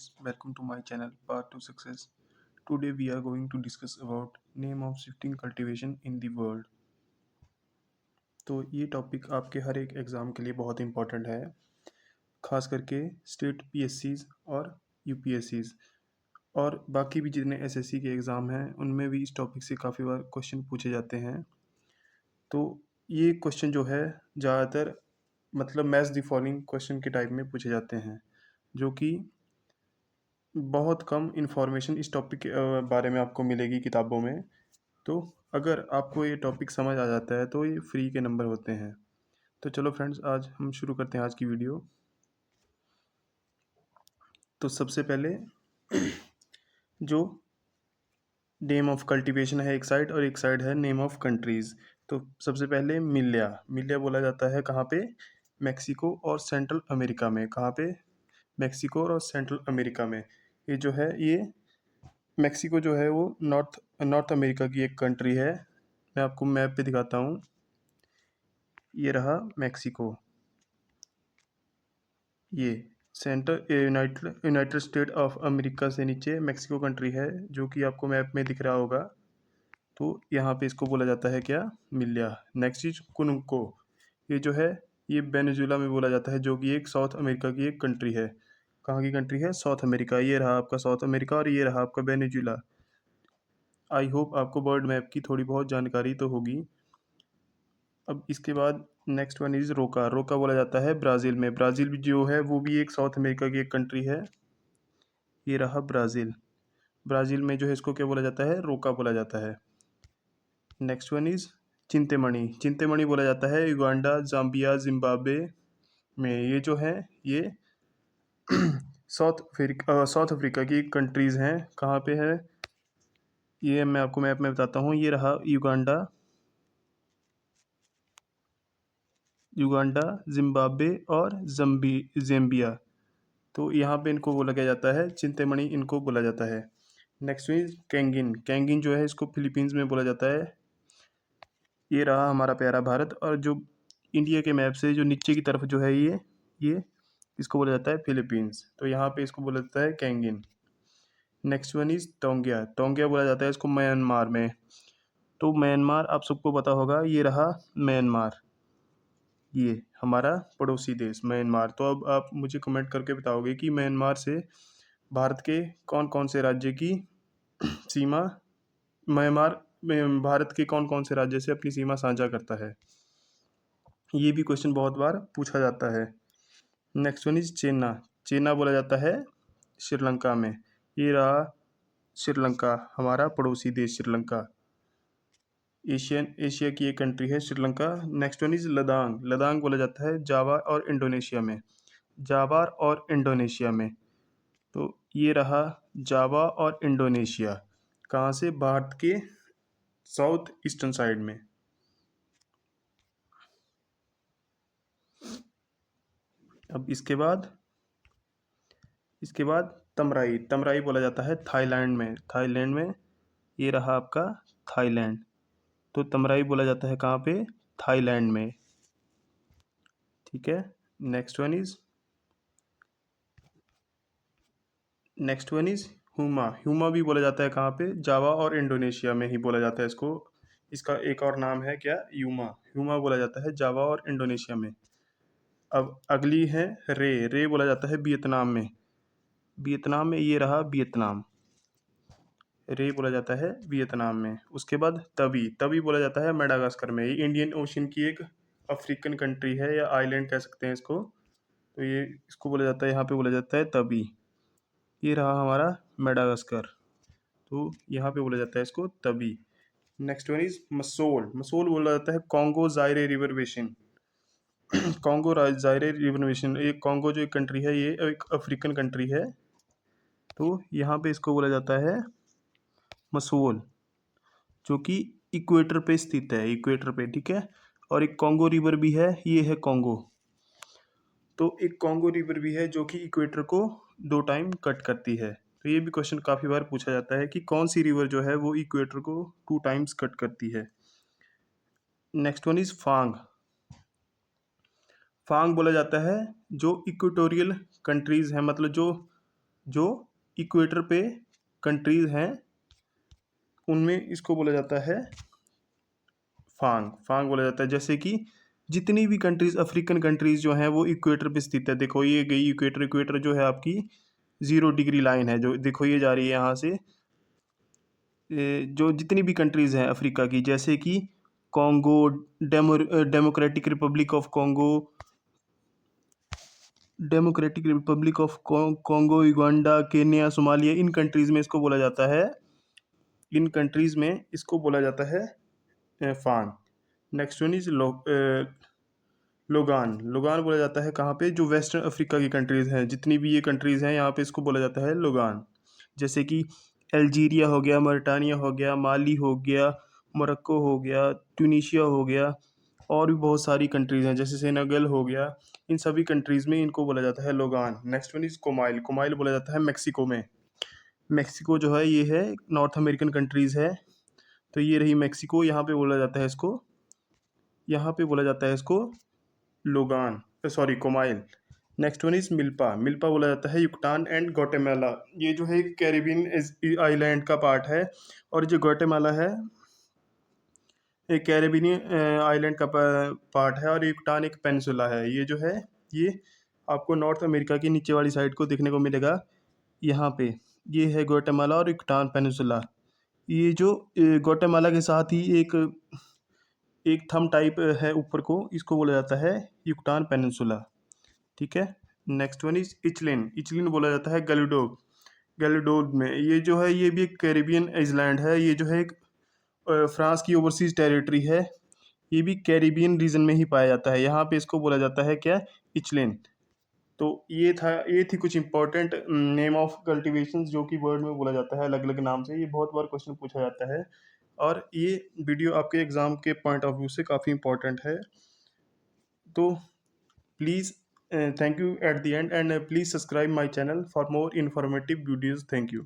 Welcome to my channel Path to Success. Today we are going to discuss about name of shifting cultivation in the world. तो ये topic आपके हर एक exam के लिए बहुत important है, खास करके स्टेट पीएससीज और यूपीएससीज और बाकी भी जितने एसएससी के एग्ज़ाम हैं उनमें भी इस टॉपिक से काफ़ी बार क्वेश्चन पूछे जाते हैं। तो ये क्वेश्चन जो है ज़्यादातर मतलब मैच द फॉलोइंग क्वेश्चन के टाइप में पूछे जाते हैं, जो कि बहुत कम इन्फॉर्मेशन इस टॉपिक के बारे में आपको मिलेगी किताबों में। तो अगर आपको ये टॉपिक समझ आ जाता है तो ये फ्री के नंबर होते हैं। तो चलो फ्रेंड्स, आज हम शुरू करते हैं आज की वीडियो। तो सबसे पहले जो नेम ऑफ कल्टीवेशन है एक साइड और एक साइड है नेम ऑफ कंट्रीज़। तो सबसे पहले मिलिया मिलिया बोला जाता है कहाँ पे? मैक्सिको और सेंट्रल अमेरिका में। कहाँ पे? मैक्सिको और सेंट्रल अमेरिका में। ये जो है ये मैक्सिको जो है वो नॉर्थ नॉर्थ अमेरिका की एक कंट्री है। मैं आपको मैप पे दिखाता हूँ। ये रहा मैक्सिको। ये centre United United state of America से नीचे मैक्सिको कंट्री है, जो कि आपको मैप में दिख रहा होगा। तो यहाँ पे इसको बोला जाता है क्या? मिलिया। नेक्स्ट चीज कुनुको। ये जो है ये वेनेजुला में बोला जाता है, जो कि एक साउथ अमेरिका की एक कंट्री है। कहाँ की कंट्री है? South America. ये रहा आपका साउथ अमेरिका और ये रहा आपका वेनेजुला। आई होप आपको वर्ल्ड मैप की थोड़ी बहुत जानकारी तो होगी। अब इसके बाद नेक्स्ट वन इज़ रोका। रोका बोला जाता है ब्राज़ील में। ब्राज़ील भी जो है वो भी एक साउथ अमेरिका की एक कंट्री है। ये रहा ब्राज़ील। ब्राज़ील में जो है इसको क्या बोला जाता है? रोका बोला जाता है। Next one is Chintemani. Chintemani बोला जाता है युगांडा, जाम्बिया, जिम्बाब्वे में। ये जो है ये साउथ अफ्रीका की कंट्रीज़ हैं। कहाँ पे है? ये मैं आपको मैप में बताता हूँ। ये रहा युगांडा, जिम्बाब्वे और ज़ैम्बिया। तो यहाँ पे इनको बोला क्या जाता है? चिंतेमणि इनको बोला जाता है। Next is कैंगिन। कैंगिन जो है इसको फिलीपींस में बोला जाता है। ये रहा हमारा प्यारा भारत, और जो इंडिया के मैप से जो नीचे की तरफ जो है ये इसको बोला जाता है फिलीपींस। तो यहाँ पे इसको बोला जाता है Caingin. Next one is Taungya. Taungya बोला जाता है इसको म्यांमार में। तो म्यांमार आप सबको पता होगा। ये रहा म्यांमार, ये हमारा पड़ोसी देश म्यांमार। तो अब आप मुझे कमेंट करके बताओगे कि म्यांमार से भारत के कौन कौन से राज्य की सीमा म्यांमार में भारत के कौन कौन से राज्य से अपनी सीमा साझा करता है? ये भी क्वेश्चन बहुत बार पूछा जाता है। Next one is Chena. Chena बोला जाता है श्रीलंका में। ये रहा श्रीलंका, हमारा पड़ोसी देश श्रीलंका। एशिया की एक कंट्री है Sri Lanka. Next one is Ladakh. Ladakh बोला जाता है जावा और इंडोनेशिया में। जावा और इंडोनेशिया में। तो ये रहा जावा और इंडोनेशिया। कहाँ से? भारत के साउथ ईस्टर्न साइड में। अब इसके बाद तमराई। तमराई बोला जाता है थाईलैंड में। थाईलैंड में। ये रहा आपका थाईलैंड। तो तमराई बोला जाता है कहाँ पे? थाईलैंड में। ठीक है। Next one is Huma. Huma भी बोला जाता है कहाँ पे? जावा और इंडोनेशिया में ही बोला जाता है इसको। इसका एक और नाम है क्या? यूमा। यूमा बोला जाता है जावा और इंडोनेशिया में। अब अगली है रे। रे बोला जाता है वियतनाम में। वियतनाम में। ये रहा वियतनाम। रे बोला जाता है वियतनाम में। उसके बाद तवी। तवी बोला जाता है मेडागास्कर में। ये इंडियन ओशन की एक अफ्रीकन कंट्री है, या आइलैंड कह सकते हैं इसको। तो ये इसको बोला जाता है, यहाँ पे बोला जाता है तवी। ये रहा हमारा मेडागास्कर। तो यहाँ पे बोला जाता है इसको Tavy. Next one is Masole. Masole बोला जाता है Congo Zaire river basin. Congo Zaire river basin. ये कॉन्गो जो एक कंट्री है ये एक अफ्रीकन कंट्री है। तो यहाँ पे इसको बोला जाता है मसोल, जो कि इक्वेटर पे स्थित है। इक्वेटर पे, ठीक है। और एक कॉन्गो रिवर भी है, ये है कॉन्गो। तो एक कॉन्गो रिवर भी है जो कि इक्वेटर को 2 टाइम कट करती है। तो ये भी क्वेश्चन काफ़ी बार पूछा जाता है कि कौन सी रिवर जो है वो इक्वेटर को 2 टाइम्स कट करती है। Next one is Fang. Fang बोला जाता है जो इक्वेटोरियल कंट्रीज़ हैं, मतलब जो जो इक्वेटर पे कंट्रीज हैं उनमें इसको बोला जाता है फांग। फांग बोला जाता है। जैसे कि जितनी भी कंट्रीज, अफ्रीकन कंट्रीज जो हैं वो इक्वेटर पे स्थित है। देखो ये गई इक्वेटर। इक्वेटर जो है आपकी 0 डिग्री लाइन है, जो देखो ये जा रही है यहाँ से। जो जितनी भी कंट्रीज हैं अफ्रीका की, जैसे कि Congo, democratic Republic of Congo, democratic Republic of Congo, Uganda, Kenya, Somalia, in countries में इसको बोला जाता है, इन कंट्रीज में इसको बोला जाता है फान। Next one is Logan. Logan बोला जाता है कहाँ पे, जो वेस्टर्न अफ्रीका की कंट्रीज हैं, जितनी भी ये कंट्रीज हैं यहाँ पे इसको बोला जाता है लोगान। जैसे कि अल्जीरिया हो गया, मौरिटानिया हो गया, माली हो गया, मोरक्को हो गया, ट्यूनीशिया हो गया, और भी बहुत सारी कंट्रीज हैं जैसे सेनेगल हो गया। इन सभी कंट्रीज में इनको बोला जाता है Logan. Next one is Comile. Comile बोला जाता है मेक्सिको में। मेक्सिको जो है ये है नॉर्थ अमेरिकन कंट्रीज है, तो ये रही मेक्सिको। यहाँ पे बोला जाता है इसको, यहाँ पे बोला जाता है इसको Logan, sorry Comile. Next one is Milpa. Milpa बोला जाता है युकटान एंड ग्वाटेमाला। ये जो है कैरेबियन आइलैंड का पार्ट है, और जो ग्वाटेमाला है एक कैरेबियन आइलैंड का पार्ट है, और युकटान एक पेनिसुला है। ये जो है ये आपको नॉर्थ अमेरिका की नीचे वाली साइड को देखने को मिलेगा यहाँ पे। ये है ग्वाटेमाला और युकटान पेनिसुला। ये जो ग्वाटेमाला के साथ ही एक एक थम टाइप है ऊपर को, इसको बोला जाता है युकटान पेनिनसुला। ठीक है। Next one is Ichlin. Ichlin बोला जाता है गैलिडोग। गैलिडोग में ये जो है ये भी एक कैरिबियन आइलैंड है। ये जो है एक फ्रांस की ओवरसीज टेरिटरी है। ये भी कैरिबियन रीजन में ही पाया जाता है। यहाँ पे इसको बोला जाता है क्या, इचलिन। तो ये थी कुछ इंपॉर्टेंट नेम ऑफ कल्टीवेशंस जो कि वर्ड में बोला जाता है अलग अलग नाम से। ये बहुत बार क्वेश्चन पूछा जाता है, और ये वीडियो आपके एग्ज़ाम के पॉइंट ऑफ व्यू से काफ़ी इंपॉर्टेंट है। तो please thank you at the end, and please subscribe my channel for more informative videos. Thank you.